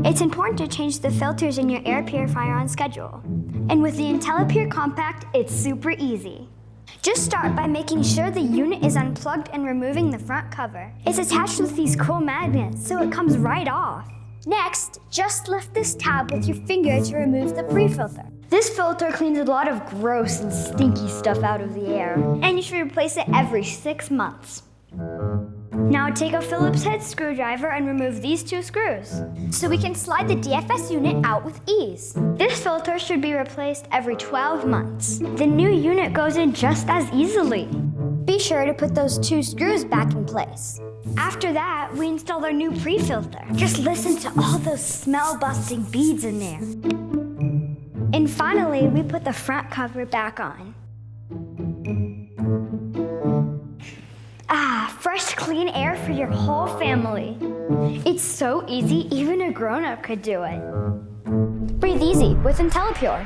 It's important to change the filters in your air purifier on schedule. And with the Intellipure Compact, it's super easy. Just start by making sure the unit is unplugged and removing the front cover. It's attached with these cool magnets, so it comes right off. Next, just lift this tab with your finger to remove the pre-filter. This filter cleans a lot of gross and stinky stuff out of the air, and you should replace it every 6 months. Now take a Phillips head screwdriver and remove these 2 screws, so we can slide the DFS unit out with ease. This filter should be replaced every 12 months. The new unit goes in just as easily. Be sure to put those 2 screws back in place. After that, we install our new pre-filter. Just listen to all those smell-busting beads in there. And finally, we put the front cover back on. Fresh, clean air for your whole family. It's so easy, even a grown-up could do it. Breathe easy with Intellipure.